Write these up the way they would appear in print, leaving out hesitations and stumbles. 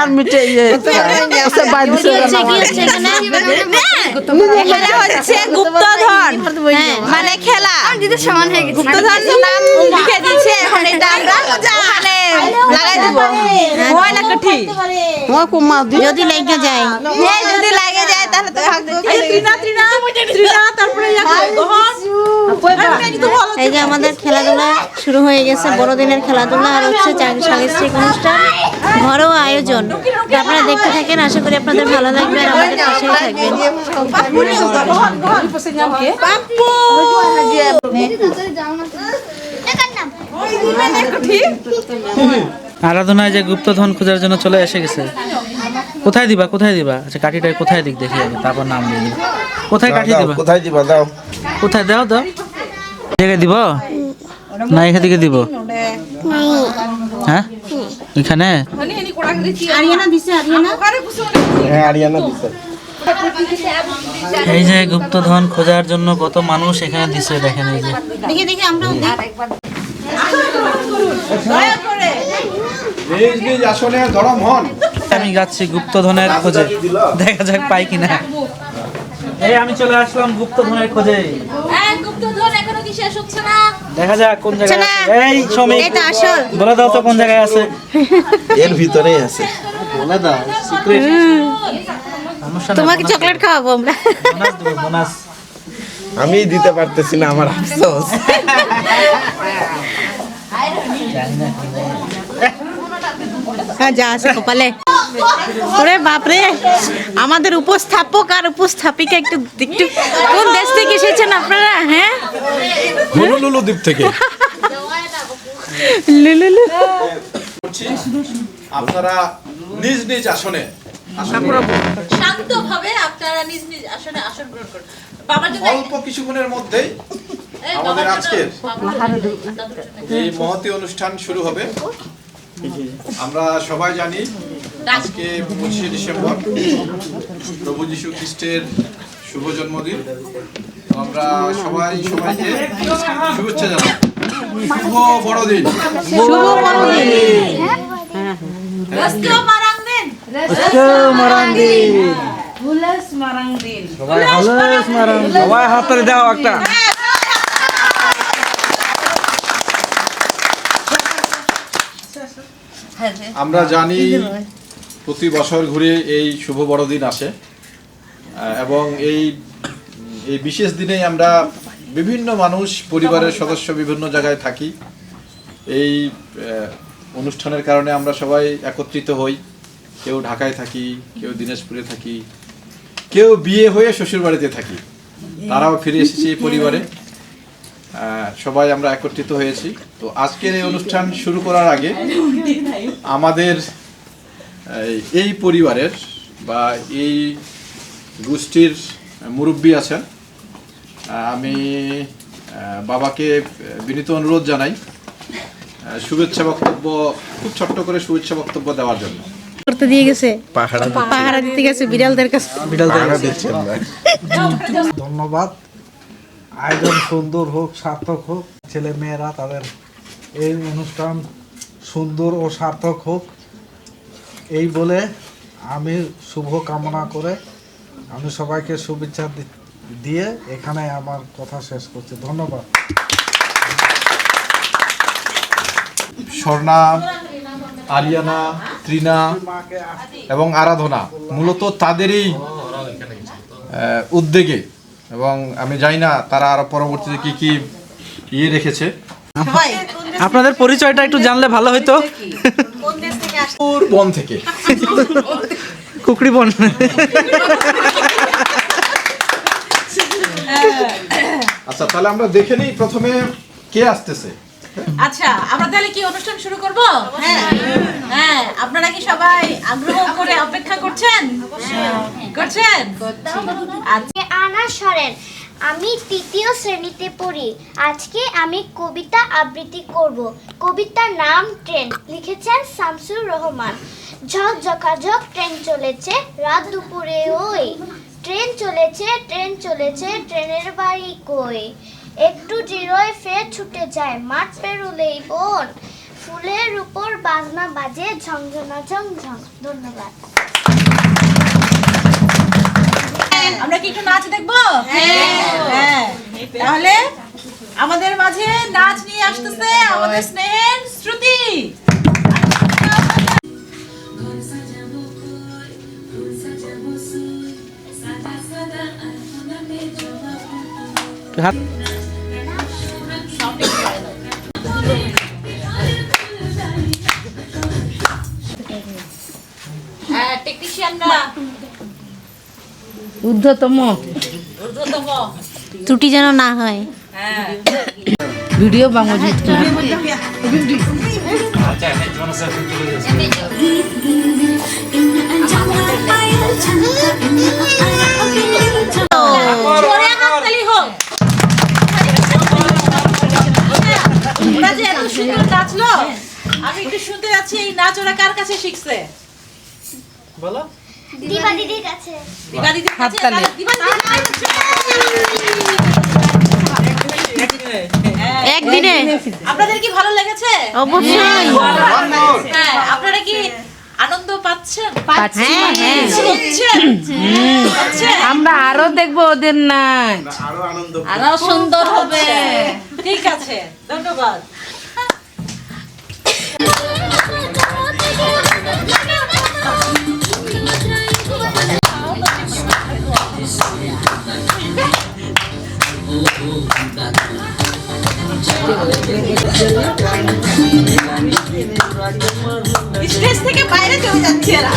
আর মিটে হচ্ছে গুপ্তধন মানে খেলা গুপ্তধন নাম লিখে দিচ্ছে এখন এটা আমরা ওখানে লাগাই দিব হয় না কাঠি যদি লেগে যায় হ্যাঁ যদি লাগে যায় তাহলে তো তারপরে এই যে আমাদের খেলাধুলা শুরু হয়ে গেছে, বড়দিনের খেলাধুলা আর হচ্ছে সাংস্কৃতিক অনুষ্ঠান, ঘরোয়া আয়োজন। তো আপনারা দেখতে থাকেন, আশা করি আপনাদের ভালো লাগবে আর আমাদের পাশেই থাকবেন। আরাধনায় যে গুপ্তধন খোঁজার জন্য চলে এসে গেছে। কোথায় দিবা আচ্ছা কাঠিটা কোথায় দিক দেখি আমি, তারপর নাম দিয়ে দিব। কোথায় কাঠি দিবা? কোথায় দিবা দাও? কোথায় দাও জায়গায় দিব না এখান থেকে দিব? হ্যাঁ এখানে হ্যাঁ আরিয়ানা দিছে। এই যে গুপ্তধন খোঁজার জন্য কত মানুষ এখানে দিছে, দেখেন এই যে দেখি আমরা নিজ আসনে ধরম হন। আমি যাচ্ছি গুপ্তধনের খোঁজে, দেখা যাক পাই কিনা। এই আমি চলে আসলাম গুপ্তধনের খোঁজে, দেখা যাক কোন জায়গায় আছে। এই শ্রমিক বলে দাও তো কোন জায়গায় আছে। এর ভিতরেই আছে, বলে দাও সিক্রেট। তোমাকে চকলেট খাওয়াবো আমরা। বোনাস দেব, বোনাস। আমি দিতে পারতেছি না, আমার আফসোস। যা আছে কপালে। ওরে বাপরে, আমাদের উপস্থাপক আর উপস্থাপিকা একটু কোন দেশ থেকে এসেছেন আপনারা? হ্যাঁ হনুলুলু দ্বীপ থেকে। লুলুলু। আপনারা নিজ নিজ আসনে শান্তভাবে আপনারা নিজ নিজ আসনে আসন গ্রহণ করুন। বাবার জন্য অল্প কিছুক্ষণের মধ্যেই আমাদের আজকের এই মহতী অনুষ্ঠান শুরু হবে। আমরা সবাই জানি আজকে 25শে ডিসেম্বর প্রভু যীশু খ্রিস্টের শুভ জন্মদিন। তো আমরা সবাই সবাইকে শুভেচ্ছা জানাই। শুভ বড়দিন। সবাই হাততালি দাও একটা। আমরা জানি প্রতি বছর ঘুরে এই শুভ বড়দিন আসে এবং এই বিশেষ দিনে আমরা বিভিন্ন মানুষ পরিবারের সদস্য বিভিন্ন জায়গায় থাকি। এই অনুষ্ঠানের কারণে আমরা সবাই একত্রিত হই। কেউ ঢাকায় থাকি, কেউ দিনাজপুরে থাকি, কেউ বিয়ে হয়ে শ্বশুর বাড়িতে থাকি, তারাও ফিরে এসেছে এই পরিবারে। সবাই আমরা একত্রিত হয়েছি। তো আজকের এই অনুষ্ঠান শুরু করার আগে আমাদের এই পরিবারের বা এই গোষ্ঠীর মুরব্বী আছেন, আমি বাবাকে বিনীত অনুরোধ জানাই শুভেচ্ছা বক্তব্য, খুব ছোট্ট করে শুভেচ্ছা বক্তব্য দেওয়ার জন্য। করতে দিয়ে গেছে, পাহারা দিতে গেছে বিড়ালদের কাছে। ধন্যবাদ। আয়োজন সুন্দর হোক, সার্থক হোক, ছেলে মেয়েরা তাদের এই অনুষ্ঠান সুন্দর ও সার্থক হোক এই বলে আমি শুভ কামনা করে আমি সবাইকে শুভেচ্ছা দিয়ে এখানে আমার কথা শেষ করছি। ধন্যবাদ। স্বর্ণা, আরিয়ানা, ত্রিনা এবং আরাধনা মূলত তাদেরই উদ্যোগে, এবং আমি জানি না তারা আরো পরবর্তীতে কি কি রেখেছে। আপনাদের পরিচয়টা একটু জানলে ভালো হইতো। বন থেকে কুকড়ি বন। আচ্ছা, তাহলে আমরা দেখে নিই প্রথমে কে আসতেছে। আচ্ছা, আমরা তাহলে কি অনুষ্ঠান শুরু করব? হ্যাঁ, আপনারা কি সবাই আগ্রহ করে অপেক্ষা করছেন? আজকে আনা সরেন, আমি ৩য় শ্রেণীতে পড়ি। আজকে আমি কবিতা আবৃত্তি করব। কবিতার নাম ট্রেন, লিখেছেন শামসুর রহমান। ঝক ঝকাঝক ট্রেন চলেছে রাত দুপুরে, ওই ট্রেন চলেছে ট্রেনের বাড়ি কই, একটু জিরোয় ফের ছুটে যায় মাঠ পেরোলেই বন, ফুলের উপর বাজনা বাজে ঝংঝনা ঝংঝং। ধন্যবাদ। আমরা কি একটু নাচ দেখবো? হ্যাঁ, তাহলে আমাদের মাঝে নাচ নিয়ে আসতেছে আমাদের স্নেহের শ্রুতি। হাত টেকনিশিয়ানরা ঊর্ধ্বতম ত্রুটি যেন না হয়। ভিডিও বাংলাদেশ ওরা যে এত সুন্দর নাচলো, আমি একটু শুনতে যাচ্ছি এই নাচ ওরা কার কাছে শিখছে? বলো। দিবা দিদির কাছে। দিবা দিদির কাছে? হাততালি। দিবা দিদির কাছে। একদিনে আপনাদের কি ভালো লেগেছে? অবশ্যই। হ্যাঁ, আপনারা কি আনন্দ পাচ্ছেন? হ্যাঁ, শুনছেন? পাচ্ছেন? আমরা আরো দেখবো ওদের নাচ আরো সুন্দর হবে। ঠিক আছে, ধন্যবাদ। স্টেজ থেকে বাইরে চলে যাচ্ছে এরা।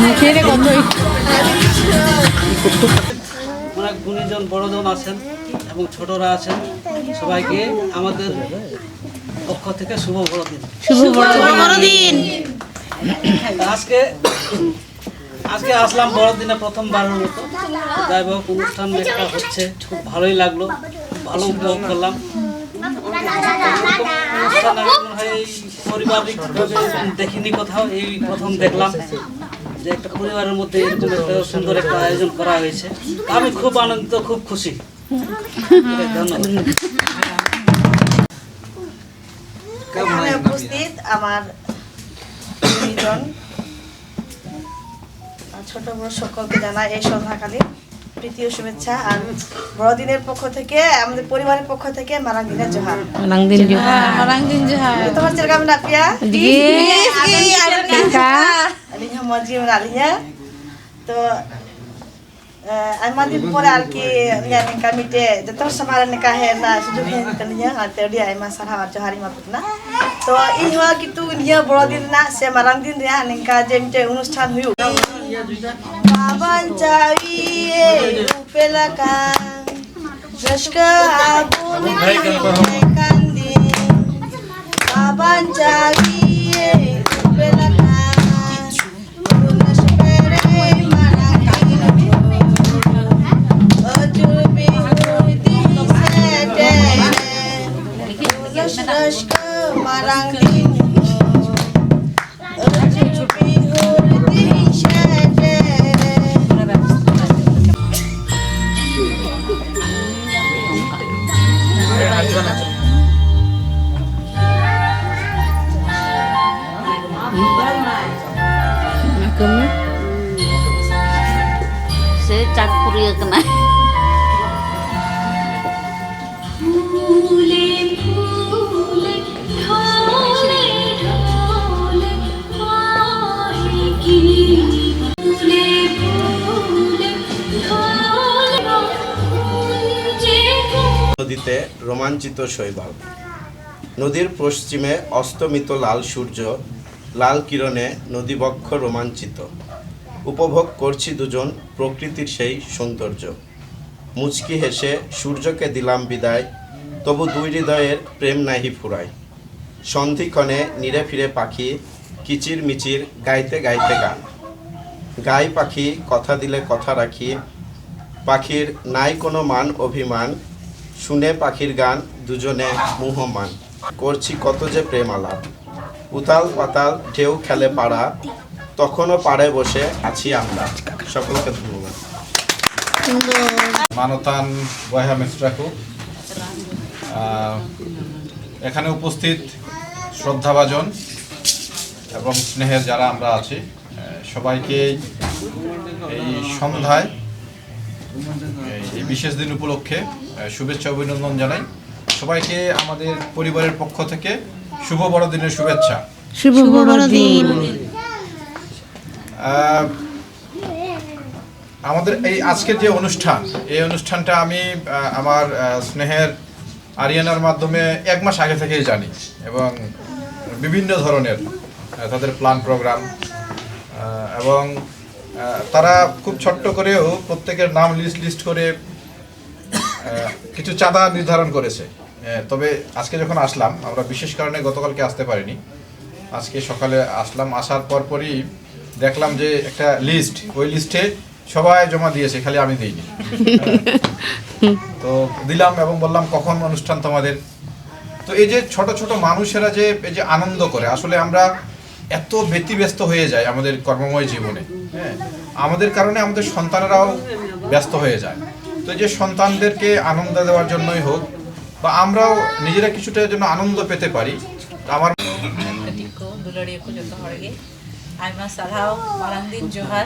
মুখের কত অনেক গুণীজন বড়জন আছেন এবং ছোটরা আছেন, সবাইকে আমাদের পক্ষ থেকে শুভ বড়দিন। বড়দিন। আজকে আসলাম বড়দিনে প্রথমবারের মতো। যাই হোক, অনুষ্ঠান একটা হচ্ছে, খুব ভালোই লাগলো, ভালো উপভোগ করলাম। অনুষ্ঠান আমি মনে হয় এই পারিবারিকভাবে দেখিনি কোথাও, এই প্রথম দেখলাম যে একটা পরিবারের মধ্যে এরকম একটা সুন্দর একটা আয়োজন করা হয়েছে। আমি খুব আনন্দিত, খুব খুশি। ধন্যবাদ। এখানে উপস্থিত আমার গুণীজন ছোট বড় সকলকে জানাই এই সন্ধ্যাকালীন প্রীতি ও শুভেচ্ছা। আর বড়দিনের পক্ষ থেকে, আমাদের পরিবারের পক্ষ থেকে মারাং দিনের জোহার। তোমার চেরকাম নাপিয়া আলিnya মজি আলিnya তো ayam din pore arki yang kami te jatuh samaran nikah na sujuk hen tanya ate dia ayam sarha johari maputna to ihwa gitu dia borodin na se marang din ria ningka jemte অনুষ্ঠান huyu baban jawi upelaka jaska abun kandi baban jawi upelaka marang din saya campur ya kena নদীতে রোমাঞ্চিত শৈবাল। নদীর পশ্চিমে অস্তমিত লাল সূর্য, লাল কিরণে নদীবক্ষ রোমাঞ্চিত। উপভোগ করছি দুজন প্রকৃতির সেই সৌন্দর্য। মুচকি হেসে সূর্যকে দিলাম বিদায়, তবু দুই হৃদয়ের প্রেম নাহি ফুরায়। সন্ধিক্ষণে নিরে ফিরে পাখি কিচির মিচির গাইতে গাইতে গান। গাই পাখি কথা দিলে কথা রাখি, পাখির নাই কোনো মান অভিমান। শুনে পাখির গান দুজনে মুহমান, করছি কত যে প্রেম আলাপ। উতাল পাতাল ঢেউ খেলে পাড়া, তখনও পাড়ে বসে আছি আমরা। সকলকে ধন্যবাদ। মানতান বয়হা মিত্রাকু, এখানে উপস্থিত শ্রদ্ধাভাজন এবং স্নেহের যারা আমরা আছি, সবাইকে এই সন্ধ্যায় এই বিশেষ দিন উপলক্ষে শুভেচ্ছা অভিনন্দন জানাই। সবাইকে আমাদের পরিবারের পক্ষ থেকে শুভ বড়দিনের শুভেচ্ছা। শুভ বড়দিন। আমাদের এই আজকের যে অনুষ্ঠান, এই অনুষ্ঠানটা আমি আমার স্নেহের আরিয়ানার মাধ্যমে 1 মাস আগে থেকেই জানি এবং বিভিন্ন ধরনের তাদের প্ল্যান প্রোগ্রাম, এবং তারা খুব ছোট্ট করেও প্রত্যেকের নাম লিস্ট করে কিছু চাঁদা নির্ধারণ করেছে। তবে আজকে যখন আসলাম, আমরা বিশেষ কারণে গতকালকে আসতে পারিনি, আজকে সকালে আসলাম। আসার পরই দেখলাম যে একটা লিস্ট, ওই লিস্টে সবাই জমা দিয়েছে, খালি আমি দিইনি। তো দিলাম এবং বললাম কখন অনুষ্ঠান তোমাদের। তো এই যে ছোট ছোট মানুষেরা যে এই যে আনন্দ করে, আসলে আমরা এত ব্যতিব্যস্ত হয়ে যাই আমাদের কর্মময় জীবনে, হ্যাঁ, আমাদের কারণে আমাদের সন্তানেরাও ব্যস্ত হয়ে যায়। তো এই যে সন্তানদেরকে আনন্দ দেওয়ার জন্যই হোক বা আমরাও নিজেরা কিছুটার জন্য আনন্দ পেতে পারি। আমার दुलड़िए को जो हड़गे आयमा साराव मारांग दिन जोहार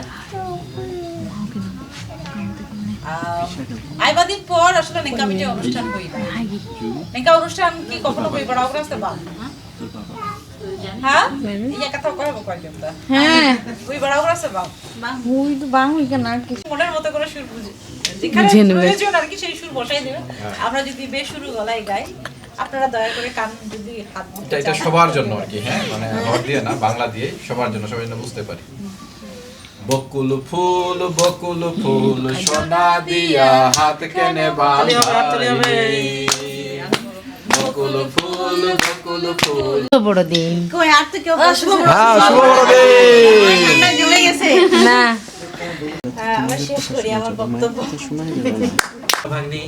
आयमा दिन पर আসলে নেকা মিটে অনুষ্ঠান হই নেকা অনুষ্ঠান কি কখনো কই বড় অগ্রাস্তে বা হ্যাঁ ইয়া কথা কইব কইলাম তা হ্যাঁ কই বড় অগ্রাস্তে বা হুই তো বাং হই কেন আর কি মনের মতো করে সুর বুঝে যেখানে প্রয়োজন আর কি সেই সুর বসাই দেবে। আমরা যদি বেসুরু গলায় গাই, আপনারা দয়া করে কান যদি হাত দিতে এটা সবার জন্য আর কি, হ্যাঁ, মানে নট দিয়ে না, বাংলা দিয়ে সবার জন্য, সবাই যেন বুঝতে পারি। বকুল ফুল সোনা দিয়া হাত কেনে বাঁধি, বকুল ফুল বড়দিন। কই আর তো কেউ শুভ বড়দিন। না জুড়ে গেছে না আমরা শেষ করি আমার বক্তব্য। ভাগ্নি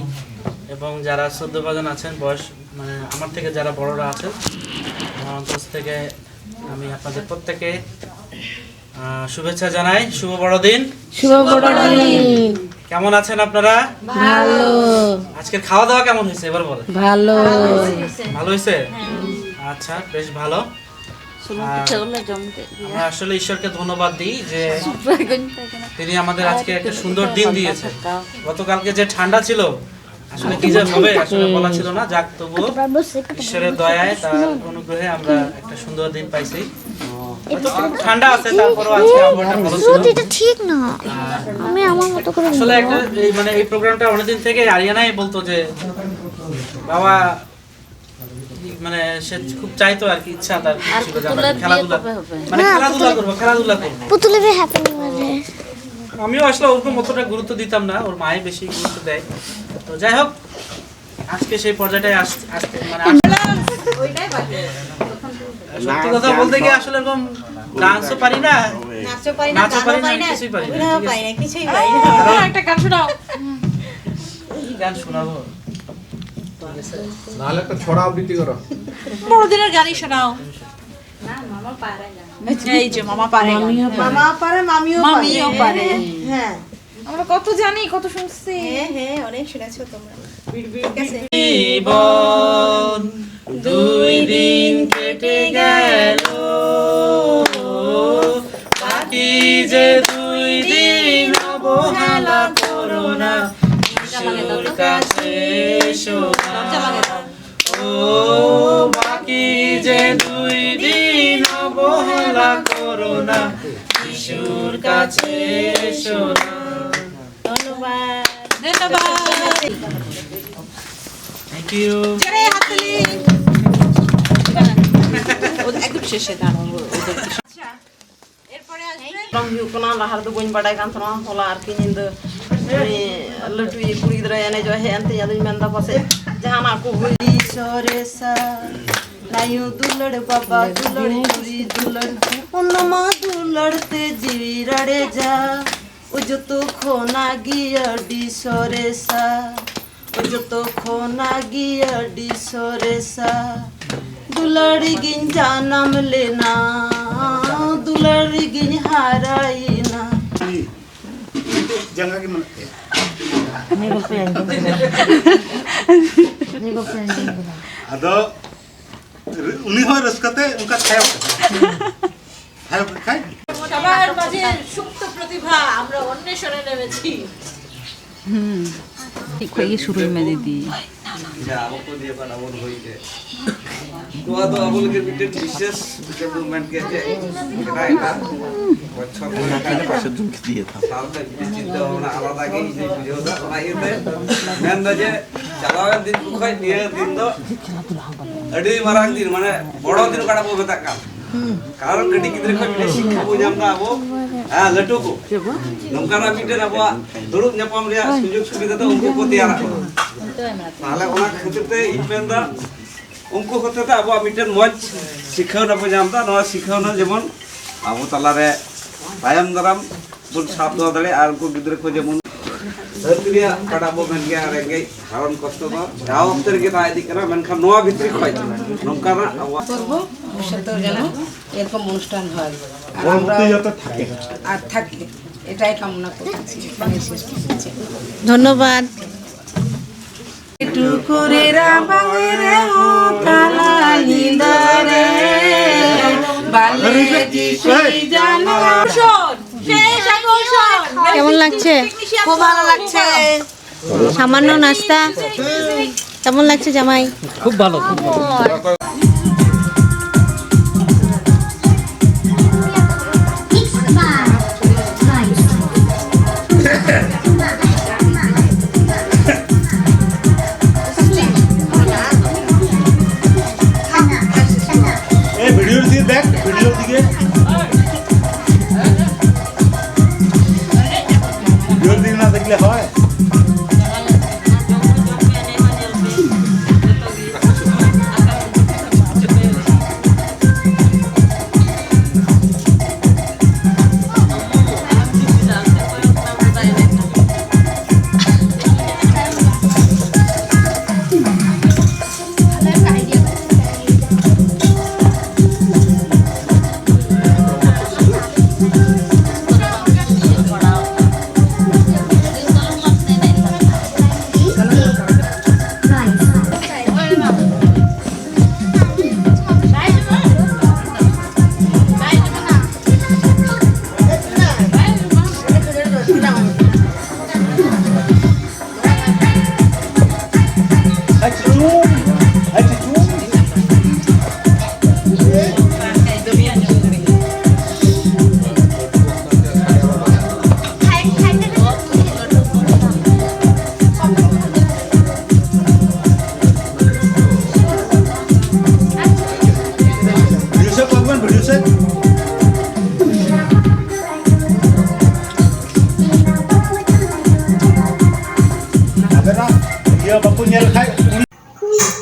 এবং যারা শ্রদ্ধাভাজন আছেন, বয়স মানে আমার থেকে যারা বড়রা আছেন, আমার অন্তর থেকে আমি আপনাদের প্রত্যেকে শুভেচ্ছা জানাই। শুভ বড়দিন। শুভ বড়দিন। কেমন আছেন আপনারা? ভালো। আজকের খাওয়া দাওয়া কেমন হয়েছে এবার বলেন? ভালো। ভালো হয়েছে? আচ্ছা, বেশ ভালো। আমরা আসলে ঈশ্বরকে ধন্যবাদ দিই যে তিনি আমাদের আজকে একটা সুন্দর দিন দিয়েছেন। গতকালকে যে ঠান্ডা ছিল, আসলে কি যে হবে আসলে বলা ছিল না, যাক তবুও ঈশ্বরের দয়ায়, তার অনুগ্রহে আমরা একটা সুন্দর দিন পাইছি। ঠান্ডা আছে, তারপরেও আজকে আবহাওয়াটা ভালো ছিল। ঠিক না, আমি আমার মতো করে আসলে একটা মানে এই প্রোগ্রামটা অনেকদিন থেকে আরিয়ানাই বলতো যে বাবা, মানে সে খুব চাইতো আর কি, ইচ্ছা তার ছিল যে আমরা খেলাধুলা করবো। পুতুলের হ্যাপেনিং হবে। আমিও আসলে ওরকম অতটা গুরুত্ব দিতাম না, ওর মায়ে বেশি গুরুত্ব দেয়। তো যাই হোক, আজকে সেই পর্যায়টায় আসতে মানে সত্যি কথা বলতে গিয়ে আসলে এরকম ডান্সও পারি না, নাচও পারি না, কিছুই পারি না। একটা গান শোনাও। কি গান শোনাবো? নাহলে একটা ছড়া আবৃত্তি করো। বড়দিনের গানই শোনাও। এই যে মামা পারে, মামা পারে, মামিও পারে। হ্যাঁ, আমরা কত জানি, কত শুনছি। হ্যাঁ, অনেক শুনেছো তোমরা। জীবন 2 দিন কেটে গেল, বাকি যে 2 দিন অবহেলা করো না, ঈশ্বর কাছে এসো না। ও বাকি যে 2 দিন অবহেলা করো না, ঈশ্বর কাছে এসো না। ধন্যবাদ। Thank you. জোরে হাততালি। একদম শেষে দাঁড়াবো ram hu kana lahar do boin badai kan thona hola ar ki nind latu ye kuri dra ene jo he ante yadu menda pase jahana ko hoi sore sa nayu dulad baba dulad puri dulad unma duladte jivi rade ja ujo to khona giya di sore sa ujo to khona giya di sore sa दुलड़ी गिन जानम लेना दुलड़ी गिन हाराइना जंगा की मन अदो उन्हीं हो रसकते उनका खायो खाय সবার মাঝে সুপ্ত প্রতিভা আমরা অন্বেষণে নেমেছি ঠিক হয়ে শুরু মে দিদি आपको दिए पर अवल होई के तो अवल के बिटे विशेष डेवलपमेंट के जे এটা বছর করে পাশে ঝুঁকি দিয়ে था তাহলে চিন্তা ভাবনা আলাদা গই যে ভিডিও দা বানাইতে মেন যে চালাওয়েন দিন কই নিয়ে দিন তো আডি মারাং দিন মানে বড় দিন কাটাবো বেতা কারণ কটি গিদ্রে কই বিলে শিক্ষা বই আমরা আবো লটু को নমকানা মিটে আবো দুরুপ ᱧᱟᱯᱟᱢ রিয়া সুযোগ সুবিধা তো উনকো को तैयार রাখো তাহলে ওনা ক্ষেত্রে ইনপেন্ডা উনকো ক্ষেত্রে আবো মিটেন মজ শিক্ষা না বুঝামতা নয়া শিক্ষা না যেমন আবো তালারে তায়াম দারাম বল সাপ দো দালে আর কো গিদ্রে কো যেমন ধরতিয়া কাটাবো মেন গে আর গে হারন কষ্ট দো যাও অন্তর গে তাই দি করা মেনখান নয়া ভিতরি কই নমকানা আবো করব সেতো যেন এরকম অনুষ্ঠান হয় আর আমরা আর থাকে এটাই কামনা করছি ধন্যবাদ। টুকুরে রাবারে ও কালা নিদারে বালে জিসই জানা শেষ আকর্ষণ কেমন লাগছে? খুব ভালো লাগছে সামান্য নাস্তা কেমন লাগছে জামাই? খুব ভালো খুব ভালো ভিডিওর দিকে দেখ ভিডিওর দিকে ভিডিওর দিকে না দেখলে হয়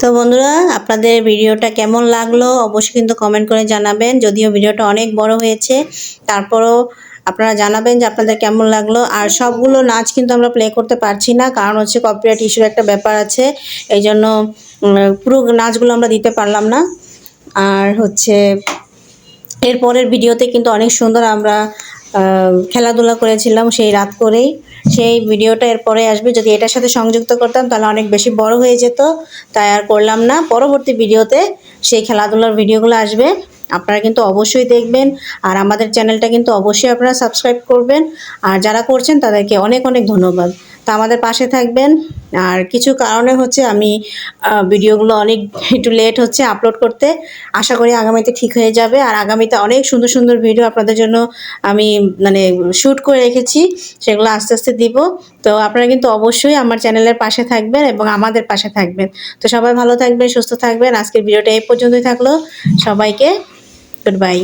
তো বন্ধুরা আপনাদের ভিডিওটা কেমন লাগলো অবশ্যই কিন্তু কমেন্ট করে জানাবেন। যদিও ভিডিওটা অনেক বড় হয়েছে তারপরও আপনারা জানাবেন যে আপনাদের কেমন লাগলো। আর সবগুলো নাচ কিন্তু আমরা প্লে করতে পারছি না, কারণ হচ্ছে কপিরাইট ইস্যুর একটা ব্যাপার আছে, এই জন্য পুরো নাচগুলো আমরা দিতে পারলাম না। আর হচ্ছে এরপরের ভিডিওতে কিন্তু অনেক সুন্দর আমরা খেলাধুলা করেছিলাম সেই রাত করেই, সেই ভিডিওটা এরপরে আসবে। যদি এটার সাথে সংযুক্ত করতাম তাহলে অনেক বেশি বড় হয়ে যেত, তাই আর করলাম না। পরবর্তী ভিডিওতে সেই খেলাধুলার ভিডিওগুলো আসবে, আপনারা কিন্তু অবশ্যই দেখবেন। আর আমাদের চ্যানেলটা কিন্তু অবশ্যই আপনারা সাবস্ক্রাইব করবেন, আর যারা করছেন তাদেরকে অনেক অনেক ধন্যবাদ। তো আমাদের পাশে থাকবেন। আর কিছু কারণে হচ্ছে আমি ভিডিওগুলো অনেক একটু লেট হচ্ছে আপলোড করতে। আশা করি আগামীতে ঠিক হয়ে যাবে। আর আগামীতে অনেক সুন্দর সুন্দর ভিডিও আপনাদের জন্য আমি মানে শ্যুট করে রেখেছি, সেগুলো আস্তে আস্তে দিব। তো আপনারা কিন্তু অবশ্যই আমার চ্যানেলের পাশে থাকবেন এবং আমাদের পাশে থাকবেন। তো সবাই ভালো থাকবেন, সুস্থ থাকবেন। আজকের ভিডিওটা এই পর্যন্তই থাকলো। সবাইকে গুড বাই।